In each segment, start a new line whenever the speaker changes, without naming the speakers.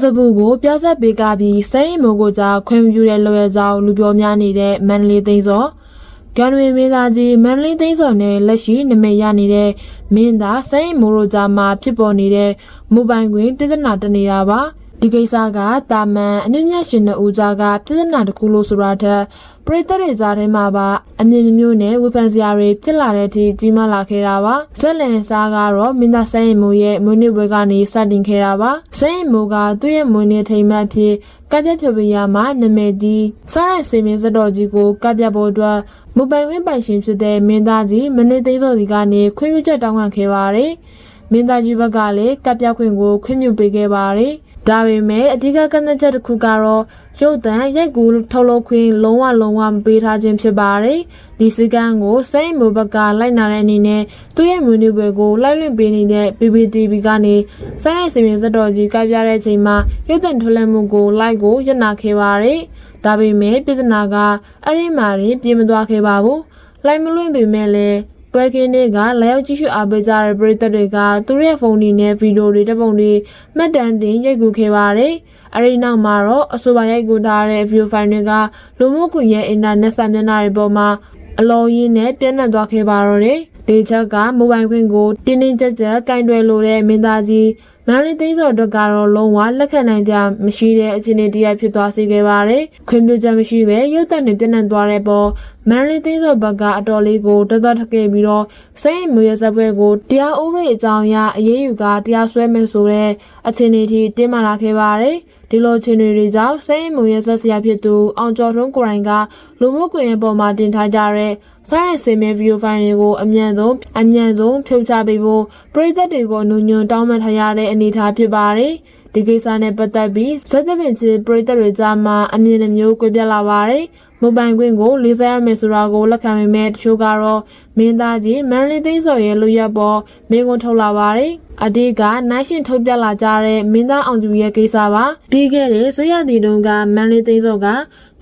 စပူကိုပြဆက်ပေးကပြီးစိတ်မိုးကိုကြောင့်ခွင့်ပြုတဲ့လော်ရဲကြောင့်လူပြောများနေတဲ့မန္တလေးသိန်းစောဂန်ဝင်မင်းသားကြီးမန္တလေးသိန်းစောနဲ့လက်ရှိနမိတ်ရနေတဲ့မင်းသားစိတ်မိုးတို့ကြားမှာဖြစ်ပေါ်နေတဲ့မူပိုင်ခွင့်ပြဿနာတနေတာပါဒီကိစ္စကတာမန်အနည်းငယ်ရှင်တဲ့ဦးကြားကပြဿနာတစ်ခုလို့ဆိုတာထက်ပရိသတ်တွေကြားထဲမှာပါအမြင့်မျိုးနဲ့ဝေဖန်စရာတွေဖြစ်လာတဲ့အထိကြီးမားလာခဲ့တာပါဇက်လန်စားကတော့မင်းသားစိတ်မိုးရဲ့မွေးနေ့ပွဲကနေစတင်ခဲ့တာပါစိတ်မိုးကသူ့ရဲ့မွေးနေ့ထိမ်းမှတ်ဖြစ်ကပြဖြပြရမှာနာမည်ကြီးစားရစေမင်းစတော်ကြီးကိုကပြဖို့အတွက်မူပိုင်ခွင့်ပိုင်ရှင်ဖြစ်တဲ့မင်းသားကြီးမနေ့သိန်းစောစီကနေခွင့်ပြုချက်တောင်းခံခဲ့ပါတယ်မင်းသားကြီးဘက်ကလည်းကပြခွင့်ကိုခွင့်ပြုပေးခဲ့ပါတယ်ဒါပေမဲ့အဓိကကန့်သတ်ချက်တစ်ခုကတော့ရုပ်သံရိုက်ကူးထုတ်လုပ်ခွင့်လုံးဝမပေးထားခြင်းဖြစ်ပါတယ်။ဒီစည်းကမ်းကိုစိတ်မိုးဘက်ကလိုက်နာတဲ့အနေနဲ့သူ့ရဲ့မြူနီဘွယ်ကိုလိုက်လွှင့်ပေးနေတဲ့ PPTV ကနေစိုင်းရိုက်စီမင်းစတော်ကြီးကပြတဲ့အချိန်မှာရုပ်သံထုတ်လွှင့်မှုကိုလိုက်ကိုရပ်နာခဲ့ပါတယ်။ဒါပေမဲ့ပြဿနာကအဲ့ဒီမှာပြေမသွားခဲ့ပါဘူး။လိုက်မလွှင့်ပေမဲ့လည်းပွဲကင်းတွေကလာရောက်ကြည့်ရှုအားပေးကြတဲ့ပရိသတ်တွေကသူတို့ရဲ့ဖုန်းတွေနဲ့ဗီဒီယိုတွေတပ်ပုံတွေမှတ်တမ်းတင်ရိုက်ကူးခဲ့ပါတယ်။အဲဒီနောက်မှာတော့အဆိုပါရိုက်ကူးထားတဲ့ဗီဒီယိုဖိုင်တွေကလူမှုကွန်ရက်အင်တာနက်စာမျက်နှာတွေပေါ်မှာအလုံးရင်းနဲ့ပြန့်နှံ့သွားခဲ့ပါတော့တယ်။ဒီချက်ကမိုဘိုင်းခွင့်ကိုတင်းတင်းကြပ်ကြပ်ကင်တွယ်လို့တဲ့မင်းသားကြီးမန္တလေးသိန်းစောအတွက်ကတော့လုံးဝလက်ခံနိုင်ကြမရှိတဲ့အခြေအနေတရားဖြစ်သွားစေခဲ့ပါတယ်။ခွင့်ပြုချက်မရှိပဲရုပ်သံတွေပြန့်နှံ့သွားတဲ့ပေါ်မန္တလေးသိန်းစောဘက်ကအတော်လေးကိုတော်တော်ထခဲ့ပြီးတော့စိတ်မွေးစပွဲကိုတရားဥပဒေအကြောင်းအရအရေးယူကတရားစွဲမယ်ဆိုတဲ့အခြေအနေထိတင်းမာလာခဲ့ပါတယ်။ဒီလိုအခြေအနေတွေကြောင့်စိတ်မွေးဆက်စရာဖြစ်သူအောင်ကျော်ထွန်းကိုရိုင်းကလူမှုကွန်ရက်ပေါ်မှာတင်ထားကြတဲ့စားရစေမဲ့ဗီဒီယိုဖိုင်တွေကိုအမြန်ဆုံးဖြုတ်ချပေးဖို့ပရိသတ်တွေကိုအနုညွန်တောင်းပန်ထားရတဲ့အနေအထားဖြစ်ပါတယ်။ဒီကိစ္စနဲ့ပတ်သက်ပြီးဇက်သပင်ချစ်ပရိသတ်တွေကြားမှာအမြင်နှမျိုးကွဲပြားလာပါတယ်။မူပိုင်ခွင့်ကိုလေးစားရမယ်ဆိုတာကိုလက်ခံပေမဲ့တချို့ကတော့မင်းသားကြီးမန္တလေးသိန်းစောရဲ့လူရက်ပေါ်မင်းကိုထုတ်လာပါတယ်။အဒီကနိုင်ရှင်ထုတ်ပြလာကြတဲ့မင်းသားအောင်သူရဲ့ကိစ္စပါပြီးခဲ့တဲ့ဇေယျတီတုံးကမန္တလေးသိန်းစောက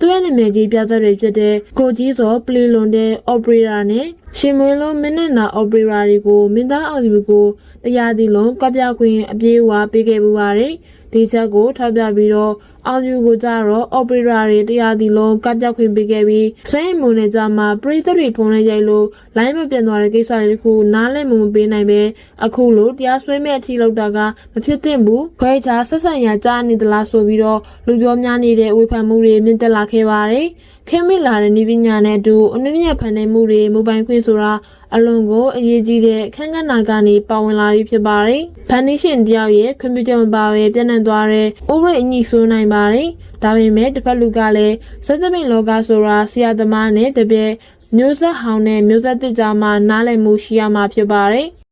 သူ့ရဲ့နာမည်ကြီးပြသက်တွေဖြစ်တဲ့ကိုကြီးစောပလီလွန်တဲ့ operator နဲ့ရှင်မွေးလုံးမင်းနဲ့နာ operator တွေကိုမင်းသားအောင်သူကိုတရားစီလုံးကပြခွင့်အပြေးအဝပေးခဲ့ပူပါတယ်ဒီချက်ကိုထောက်ပြပြီးတော့အောင်ယူကိုကြတော့ operator တွေတရားစီလုံးကပြခွင့်ပေးခဲ့ပြီးစိတ်မွန်နေကြမှာပရိသတ်တွေဖုန်းနဲ့ရိုက်လို့လိုင်းမပြန်သွားတဲ့ကိစ္စတွေတခုနားလည်မှုမပေးနိုင်ပဲအခုလိုတရားစွဲမဲ့အထိလောက်တာကမဖြစ်သင့်ဘူးခွဲခြားဆက်ဆံရကြားနေသလားဆိုပြီးတော့လူပြောများနေတဲ့ဝေဖန်မှုတွေမြင့်တက်လာခဲ့ပါတယ်ခဲမိလာတဲ့နည်းပညာနဲ့အတူအနည်းငယ်ဖန်တီးမှုတွေမိုဘိုင်းခွင့်ဆိုတာအလွန်ကိုအရေးကြီးတဲ့ခန်းကဏ္ဍကနေပါဝင်လာပြီးဖြစ်ပါတယ်။ဖန်တီးရှင်တယောက်ရဲ့ကွန်ပျူတာမပါဘဲပြန့်နှံ့သွားတဲ့ဥပဒေအညီဆိုနိုင်ပါတယ်။ဒါပေမဲ့တစ်ဖက်လူကလည်းစက်သပင်လောကဆိုတာဆရာသမားနဲ့တပည့်မျိုးဆက်ဟောင်းနဲ့မျိုးဆက်သစ်ကြားမှာနားလည်မှုရှိရမှာဖြစ်ပါတယ်။